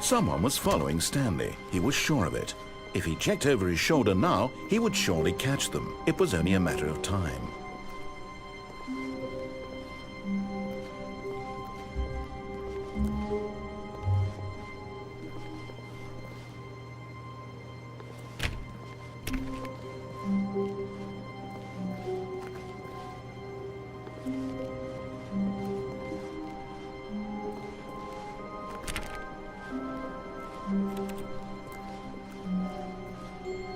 Someone was following Stanley. He was sure of it. If he checked over his shoulder now, he would surely catch them. It was only a matter of time.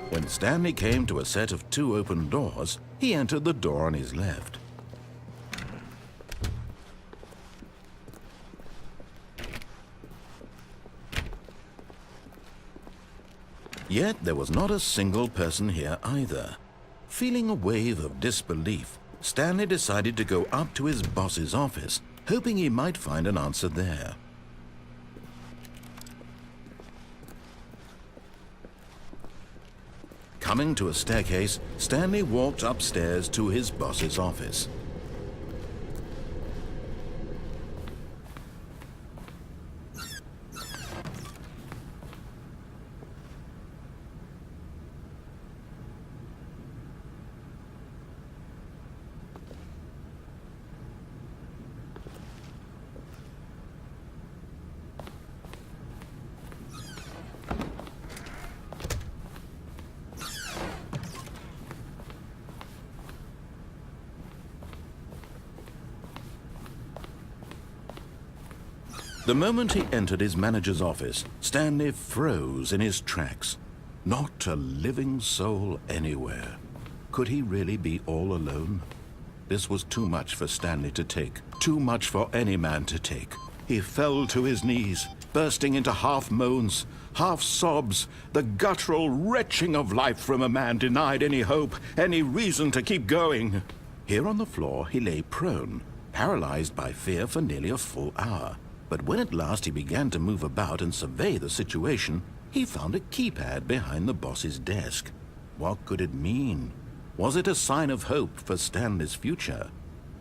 When Stanley came to a set of 2 open doors, he entered the door on his left. Yet there was not a single person here either. Feeling a wave of disbelief, Stanley decided to go up to his boss's office, hoping he might find an answer there. Coming to a staircase, Stanley walked upstairs to his boss's office. The moment he entered his manager's office, Stanley froze in his tracks. Not a living soul anywhere. Could he really be all alone? This was too much for Stanley to take, too much for any man to take. He fell to his knees, bursting into half moans, half sobs, the guttural retching of life from a man denied any hope, any reason to keep going. Here on the floor he lay prone, paralyzed by fear for nearly a full hour. But when at last he began to move about and survey the situation, he found a keypad behind the boss's desk. What could it mean? Was it a sign of hope for Stanley's future?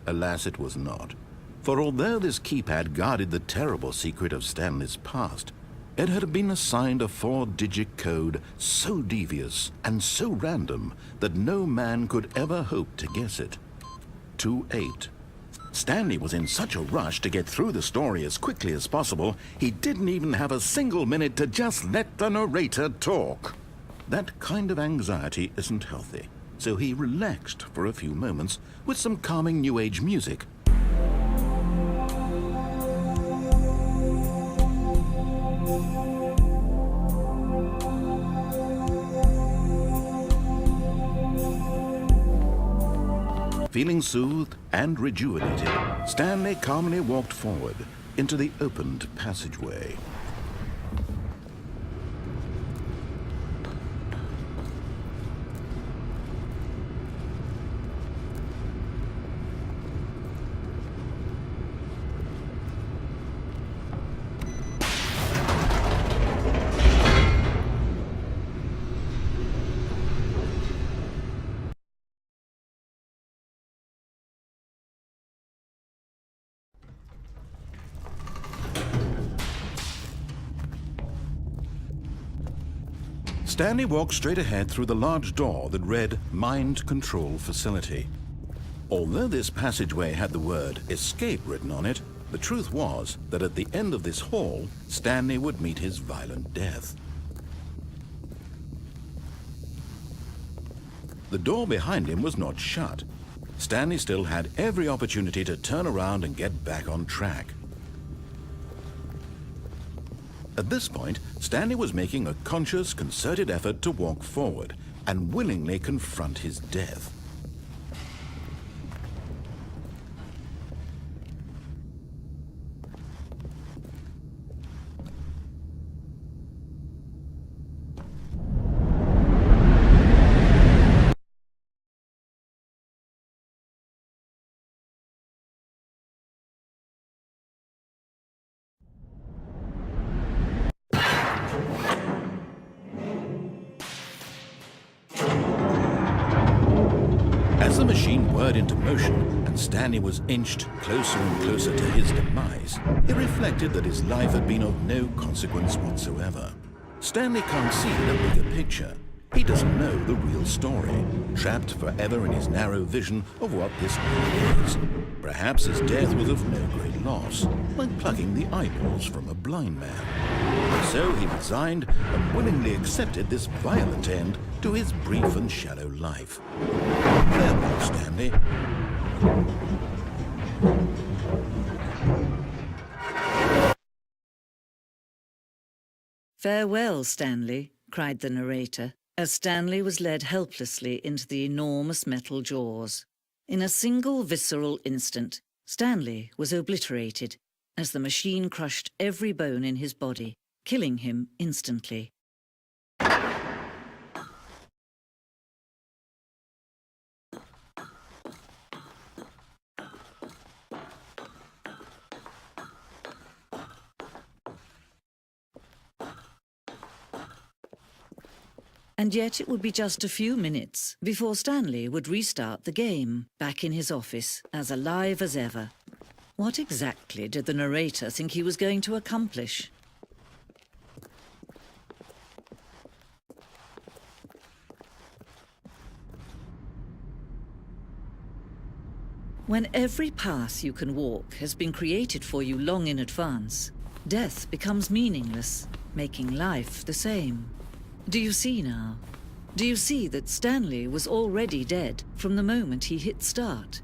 Alas, it was not. For although this keypad guarded the terrible secret of Stanley's past, it had been assigned a 4-digit code so devious and so random that no man could ever hope to guess it. 28. Stanley was in such a rush to get through the story as quickly as possible, he didn't even have a single minute to just let the narrator talk. That kind of anxiety isn't healthy, so he relaxed for a few moments with some calming New Age music. Feeling soothed and rejuvenated, Stanley calmly walked forward into the opened passageway. Stanley walked straight ahead through the large door that read Mind Control Facility. Although this passageway had the word escape written on it, the truth was that at the end of this hall, Stanley would meet his violent death. The door behind him was not shut. Stanley still had every opportunity to turn around and get back on track. At this point, Stanley was making a conscious, concerted effort to walk forward and willingly confront his death. As the machine whirred into motion and Stanley was inched closer and closer to his demise, he reflected that his life had been of no consequence whatsoever. Stanley can't see the bigger picture. He doesn't know the real story, trapped forever in his narrow vision of what this world is. Perhaps his death was of no great loss, like plucking the eyeballs from a blind man. So he resigned and willingly accepted this violent end to his brief and shallow life. Farewell, Stanley. "Farewell, Stanley," cried the narrator, as Stanley was led helplessly into the enormous metal jaws. In a single visceral instant, Stanley was obliterated as the machine crushed every bone in his body, killing him instantly. And yet it would be just a few minutes before Stanley would restart the game, back in his office, as alive as ever. What exactly did the narrator think he was going to accomplish? When every path you can walk has been created for you long in advance, death becomes meaningless, making life the same. Do you see now? Do you see that Stanley was already dead from the moment he hit start?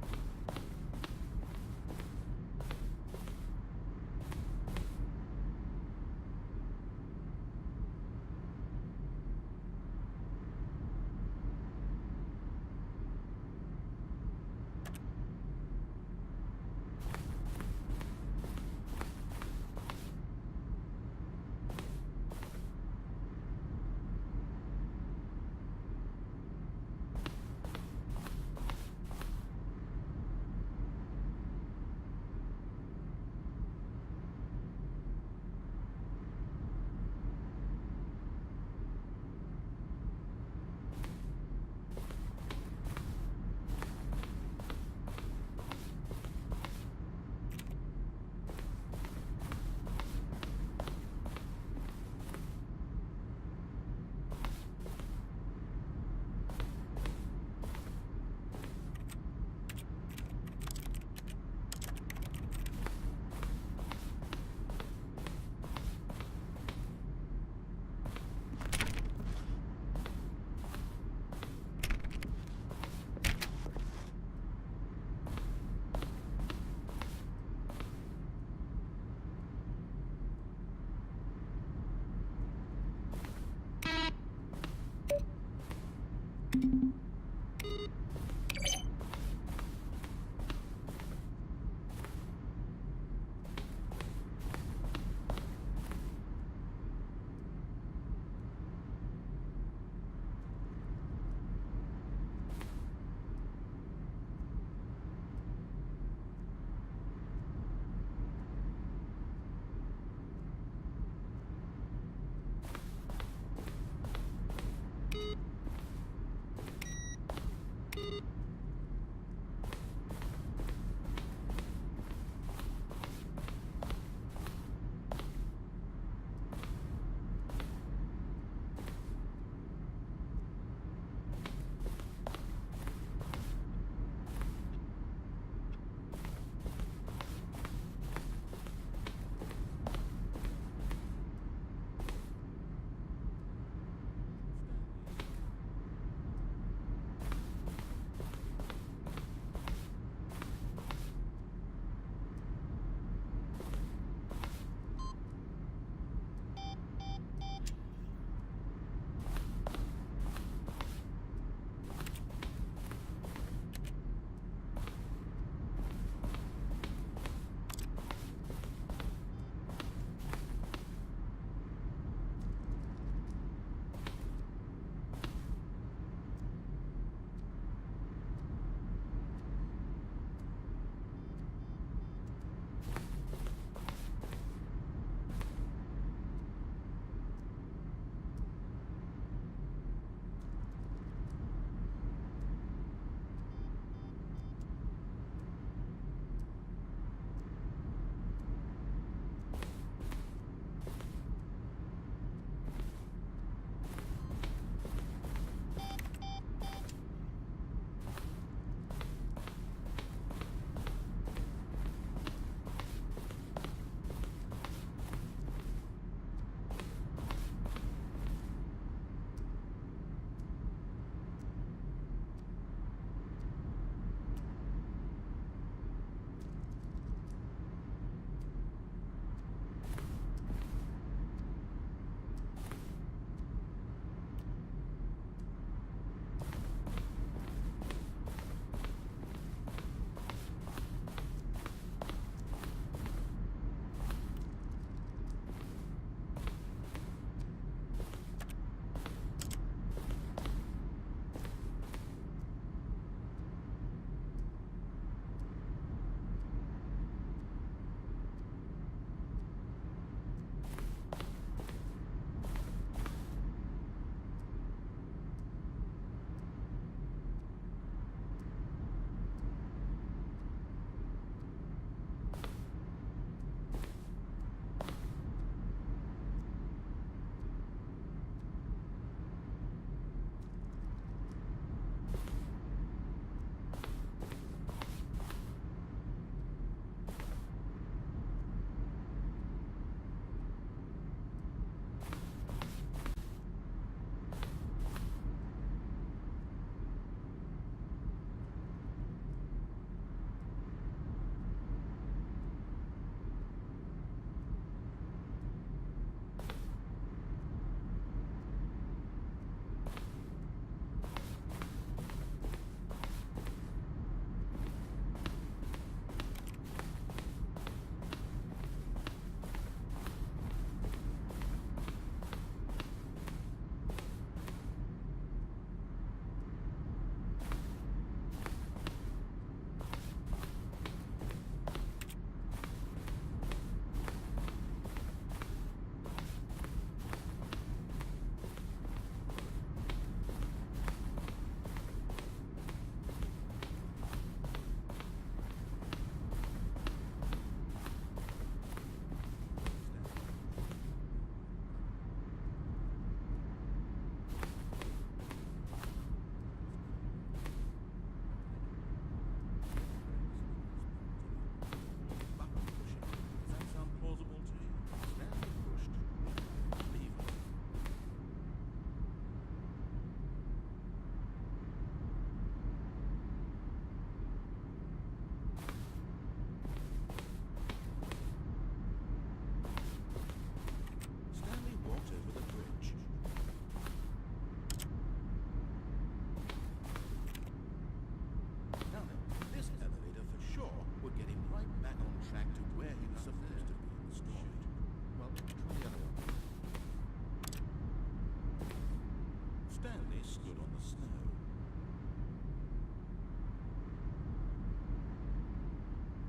stood on the snow.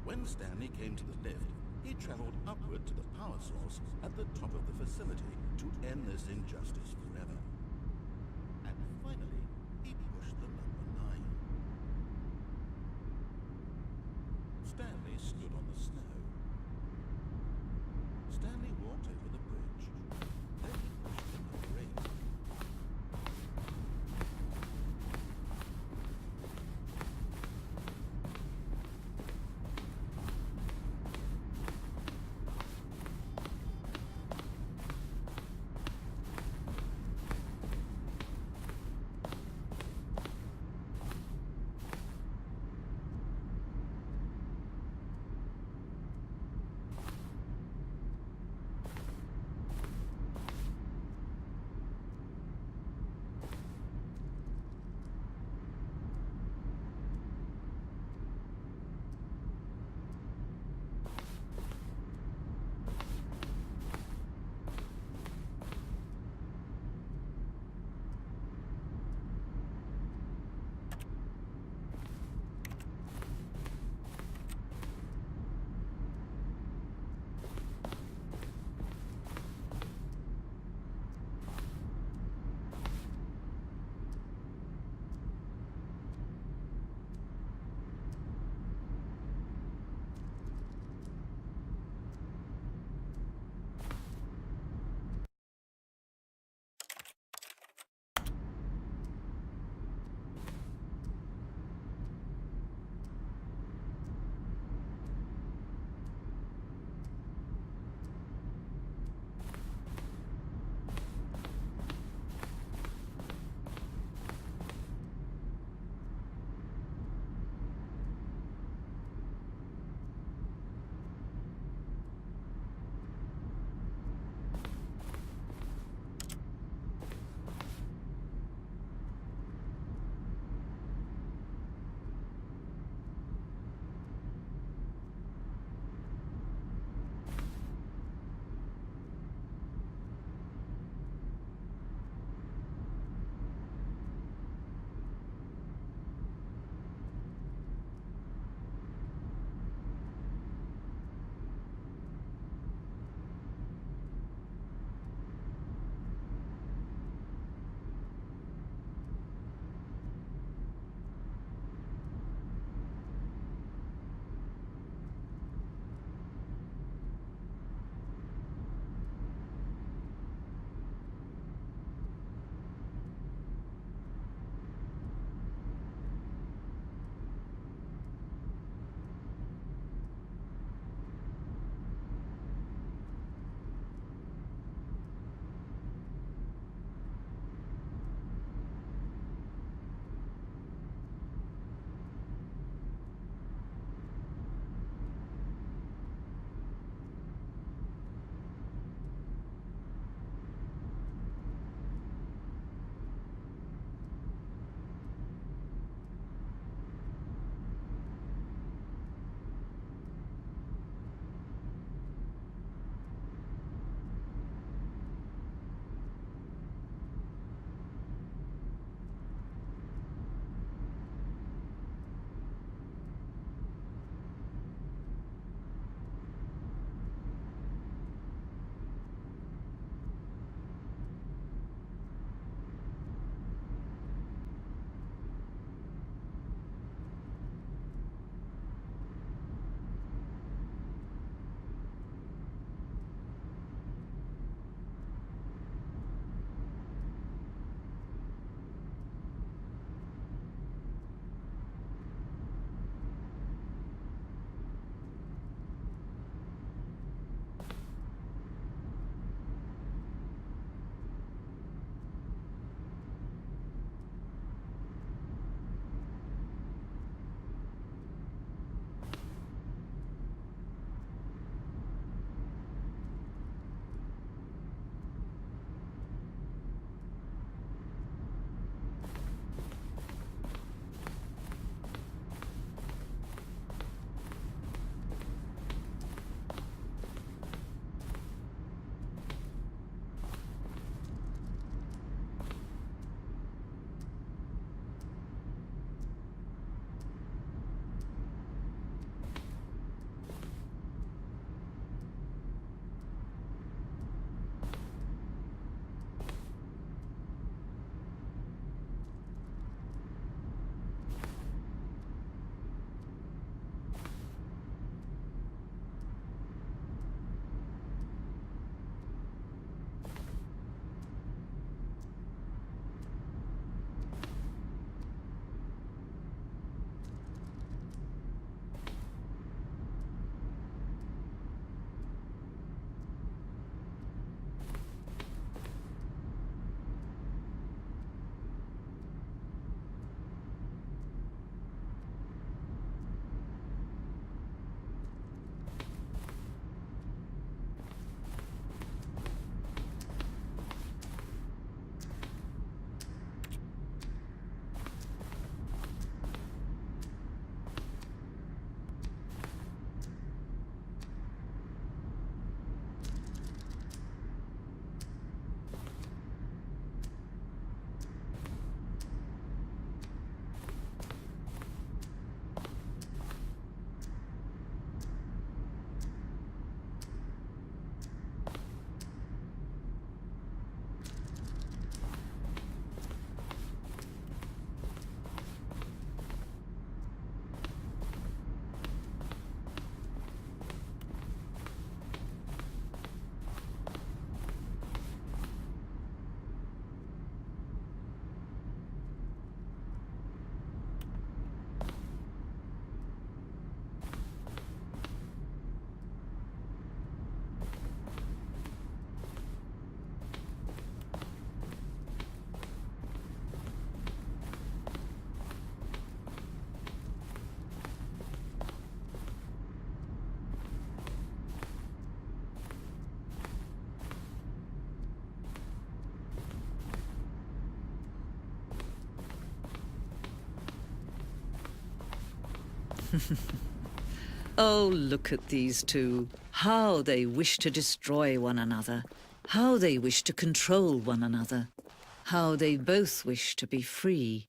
When Stanley came to the lift, he traveled upward to the power source at the top of the facility to end this injustice forever. And finally, he pushed the number 9. Stanley stood on the snow. Stanley walked over the bridge. Then he pushed the number 8. Oh, look at these two. How they wish to destroy one another. How they wish to control one another. How they both wish to be free.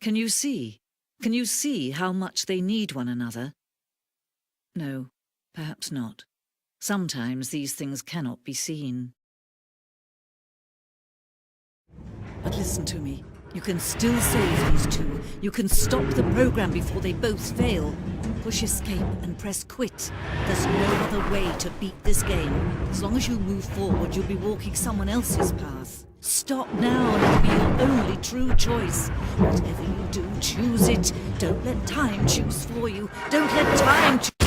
Can you see? Can you see how much they need one another? No, perhaps not. Sometimes these things cannot be seen. But listen to me. You can still save these two. You can stop the program before they both fail. Push escape and press quit. There's no other way to beat this game. As long as you move forward, you'll be walking someone else's path. Stop now and it'll be your only true choice. Whatever you do, choose it. Don't let time choose for you. Don't let time choose.